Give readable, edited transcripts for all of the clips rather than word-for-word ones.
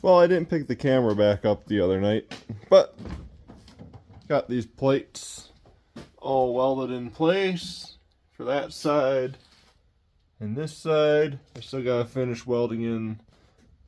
Well, I didn't pick the camera back up the other night, but got these plates all welded in place for that side and this side. I still gotta finish welding in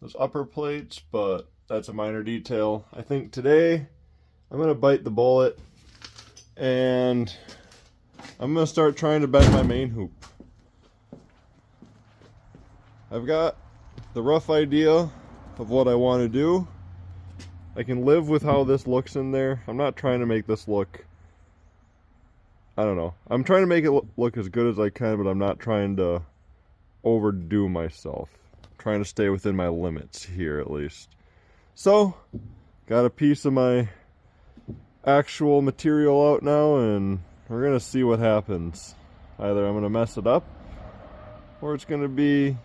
those upper plates, but that's a minor detail. I think today I'm gonna bite the bullet and I'm gonna start trying to bend my main hoop. I've got the rough idea of what I want to do. I can live with how this looks in there. I'm not trying to make this look, I don't know. I'm trying to make it look as good as I can, but I'm not trying to overdo myself. I'm trying to stay within my limits here at least. So, got a piece of my actual material out now and we're gonna see what happens. Either I'm gonna mess it up or it's gonna be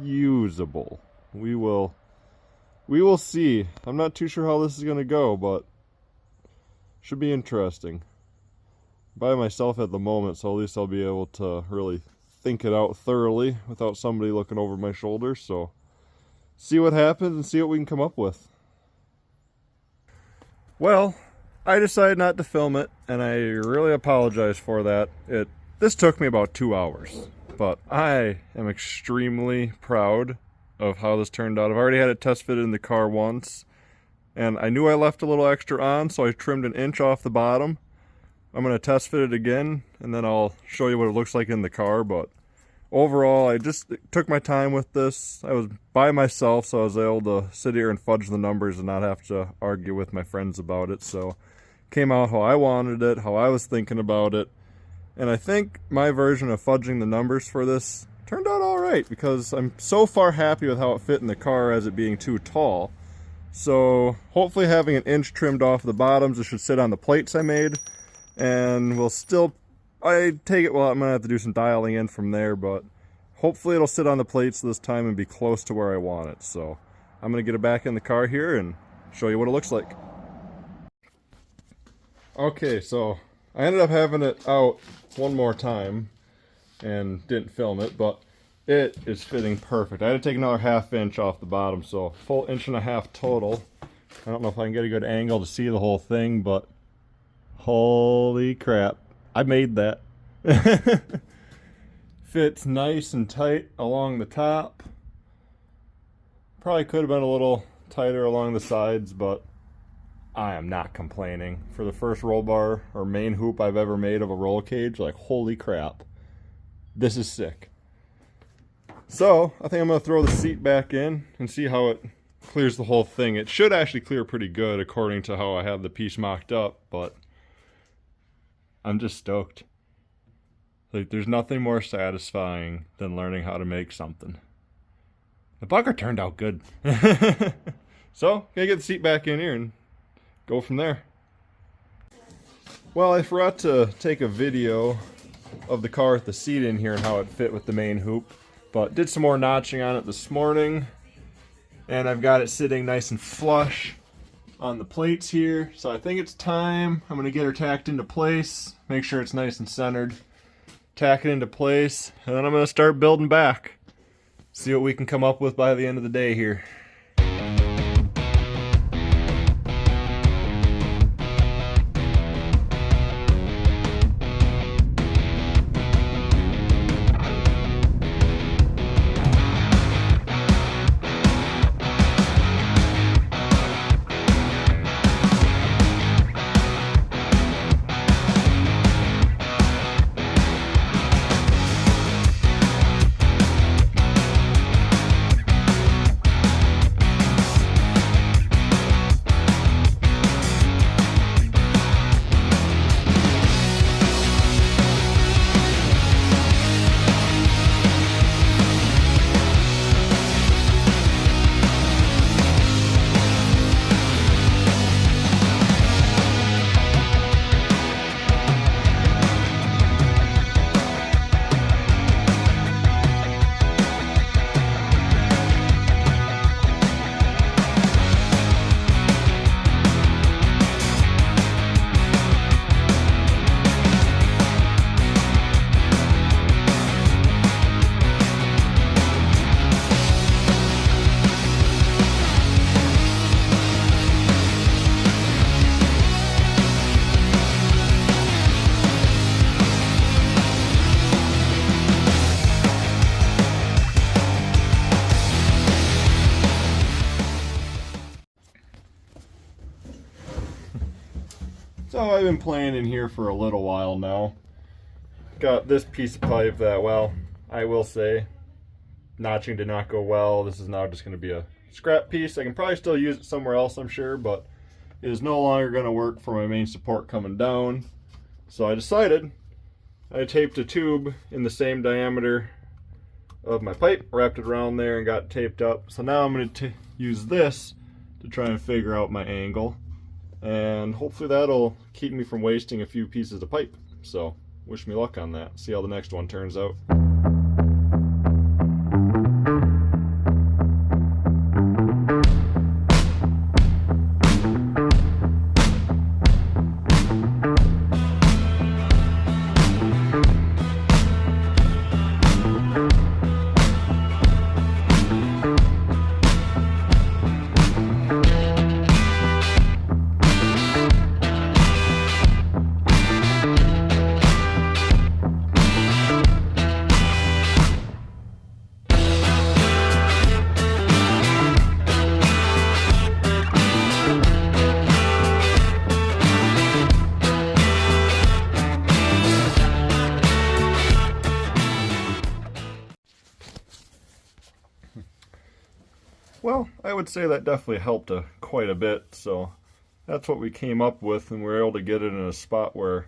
usable. We will see. I'm not too sure how this is gonna go, but should be interesting. I'm by myself at the moment, so at least I'll be able to really think it out thoroughly without somebody looking over my shoulder. So see what happens and see what we can come up with. Well, I decided not to film it, and I really apologize for that. This took me about 2 hours, but I am extremely proud of how this turned out. I've already had it test fitted in the car once, and I knew I left a little extra on, so I trimmed 1 inch off the bottom. I'm going to test fit it again, and then I'll show you what it looks like in the car, but overall, I just took my time with this. I was by myself, so I was able to sit here and fudge the numbers and not have to argue with my friends about it. So came out how I wanted it, how I was thinking about it. And I think my version of fudging the numbers for this turned out all right, because I'm so far happy with how it fit in the car as it being too tall. So hopefully having 1 inch trimmed off the bottoms, it should sit on the plates I made. And we'll still, I take it, well, I'm going to have to do some dialing in from there, but hopefully it'll sit on the plates this time and be close to where I want it. So I'm going to get it back in the car here and show you what it looks like. Okay, so I ended up having it out one more time and didn't film it, but it is fitting perfect. I had to take another 1/2 inch off the bottom, so full 1.5 inch total. I don't know if I can get a good angle to see the whole thing, but holy crap, I made that. Fits nice and tight along the top. Probably could have been a little tighter along the sides, but I am not complaining. For the first roll bar or main hoop I've ever made of a roll cage, like holy crap, this is sick. So I think I'm going to throw the seat back in and see how it clears the whole thing. It should actually clear pretty good according to how I have the piece mocked up, but I'm just stoked. Like, there's nothing more satisfying than learning how to make something. The bugger turned out good. So, gonna get the seat back in here and go from there. Well, I forgot to take a video of the car with the seat in here and how it fit with the main hoop, but did some more notching on it this morning, and I've got it sitting nice and flush on the plates here. So I think it's time. I'm gonna get her tacked into place, make sure it's nice and centered, tack it into place, and then I'm gonna start building back. See what we can come up with by the end of the day here. So I've been playing in here for a little while now. Got this piece of pipe that, well, I will say, notching did not go well. This is now just going to be a scrap piece. I can probably still use it somewhere else, I'm sure, but it is no longer going to work for my main support coming down. So I decided I taped a tube in the same diameter of my pipe, wrapped it around there and got it taped up. So now I'm going to use this to try and figure out my angle, and hopefully that'll keep me from wasting a few pieces of pipe. So wish me luck on that. See how the next one turns out. Well, I would say that definitely helped quite a bit, so that's what we came up with, and we were able to get it in a spot where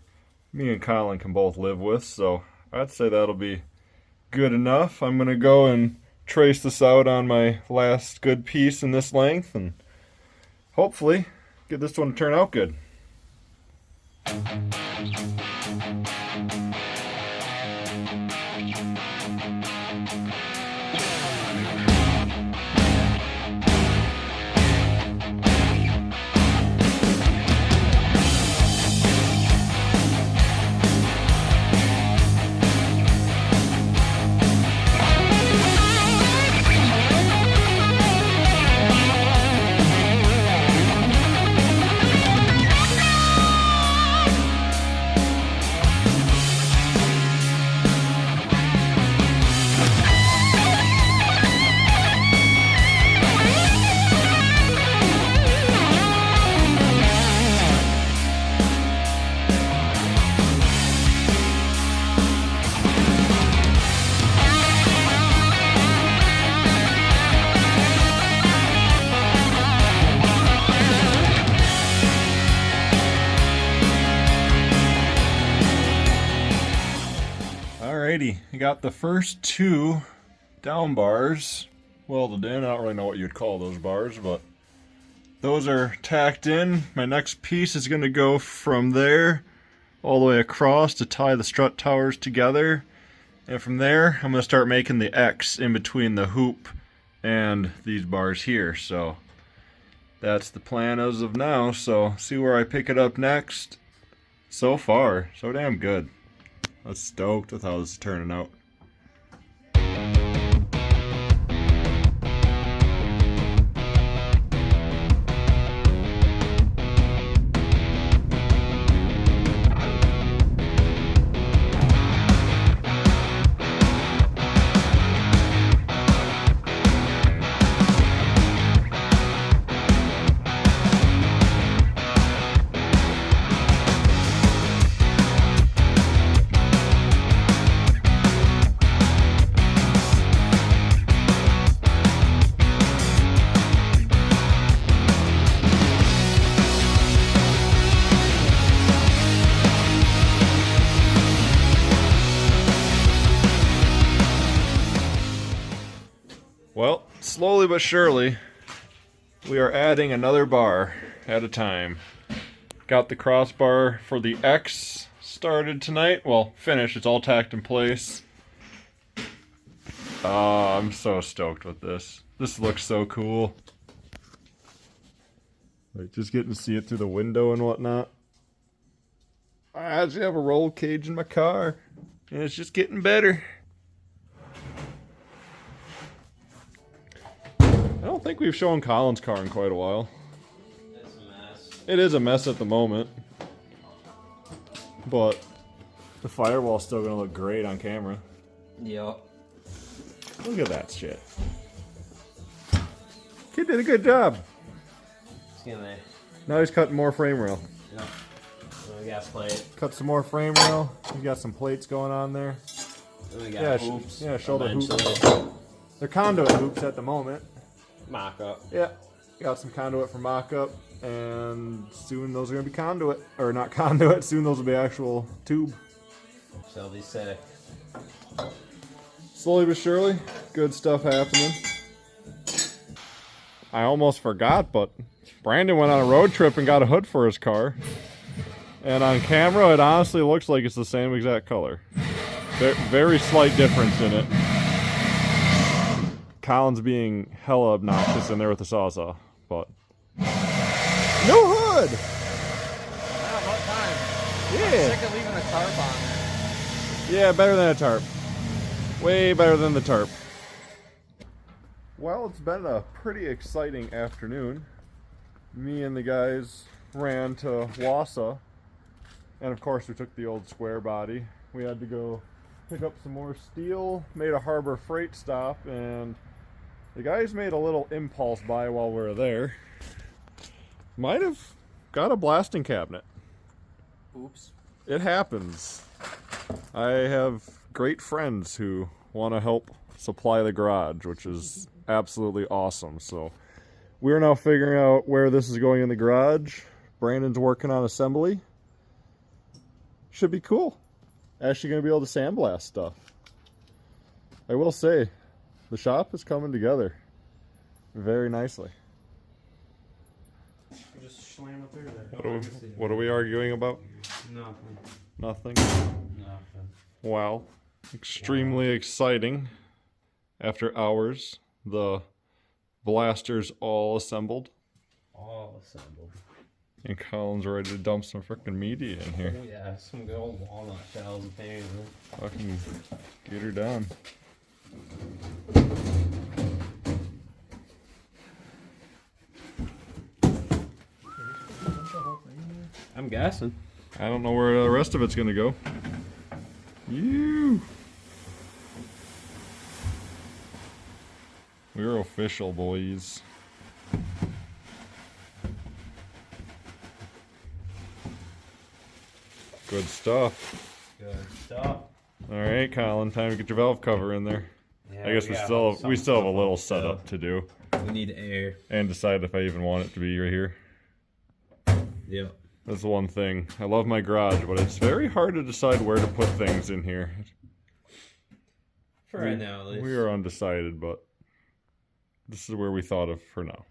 me and Colin can both live with, so I'd say that'll be good enough. I'm going to go and trace this out on my last good piece in this length, and hopefully get this one to turn out good. Alrighty, I got the first two down bars welded in. I don't really know what you'd call those bars, but those are tacked in. My next piece is going to go from there all the way across to tie the strut towers together. And from there, I'm going to start making the X in between the hoop and these bars here. So that's the plan as of now. So see where I pick it up next. So far, so damn good. I was stoked with how this is turning out. Well, slowly but surely, we are adding another bar at a time. Got the crossbar for the X started tonight. Well, finished. It's all tacked in place. Oh, I'm so stoked with this. This looks so cool. Like, just getting to see it through the window and whatnot. I actually have a roll cage in my car, and it's just getting better. I don't think we've shown Colin's car in quite a while. It's a mess. It is a mess at the moment, but the firewall's still gonna look great on camera. Yep. Look at that shit. Kid did a good job. Excuse me. Now he's cutting more frame rail. Yep. We got plate. Cut some more frame rail. You got some plates going on there. Then we got Yeah, hoops. yeah, shoulder hoops. eventually. They're conduit hoops at the moment. Mock up. Yeah, got some conduit for mock-up, and soon those are gonna be conduit, or not conduit. Soon those will be actual tube. So they'll be sick. Slowly but surely, good stuff happening. I almost forgot, but Brandon went on a road trip and got a hood for his car. And on camera, it honestly looks like it's the same exact color. Very slight difference in it. Colin's being hella obnoxious in there with the Sawzall, but no hood! Wow, about time. Yeah. Sick of leaving a tarp on there. Yeah, better than a tarp. Way better than the tarp. Well, it's been a pretty exciting afternoon. Me and the guys ran to Wausau, and of course we took the old square body. We had to go pick up some more steel, made a Harbor Freight stop, and the guys made a little impulse buy while we were there. Might have got a blasting cabinet. Oops. It happens. I have great friends who want to help supply the garage, which is absolutely awesome. So we're now figuring out where this is going in the garage. Brandon's working on assembly. Should be cool. Actually going to be able to sandblast stuff. I will say, the shop is coming together very nicely. Just slam it there. What are we arguing about? Nothing. Nothing. Nothing. Wow. Extremely exciting. After hours, the blasters all assembled. All assembled. And Colin's ready to dump some freaking media in here. Oh yeah, some good old walnut shells and things. Fucking get her done. I'm guessing. I don't know where the rest of it's gonna go. You. We're official, boys. Good stuff. Good stuff. All right, Colin, time to get your valve cover in there. Yeah, I guess we still have a little setup to do, We need air. and decide if I even want it to be right here. Yep. That's the one thing. I love my garage, but it's very hard to decide where to put things in here. For right now, at least. We are undecided, but this is where we thought of for now.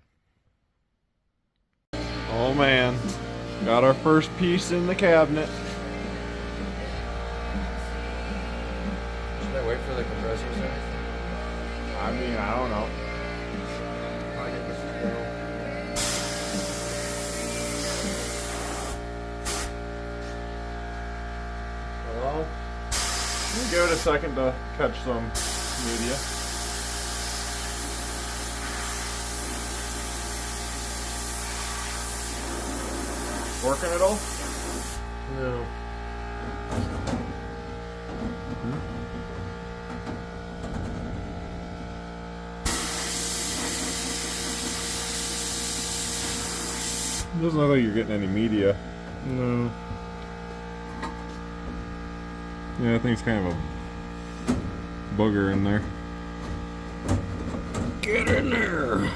Oh man, got our first piece in the cabinet. Should I wait for the compressor, sir? I mean, I don't know. I get this steel. Well, give it a second to catch some media. Working at all? No. Doesn't look like you're getting any media. No. Yeah, I think it's kind of a booger in there. Get in there!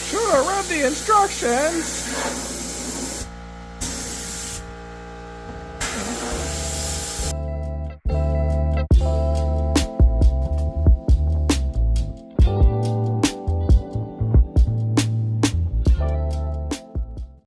Should have read the instructions!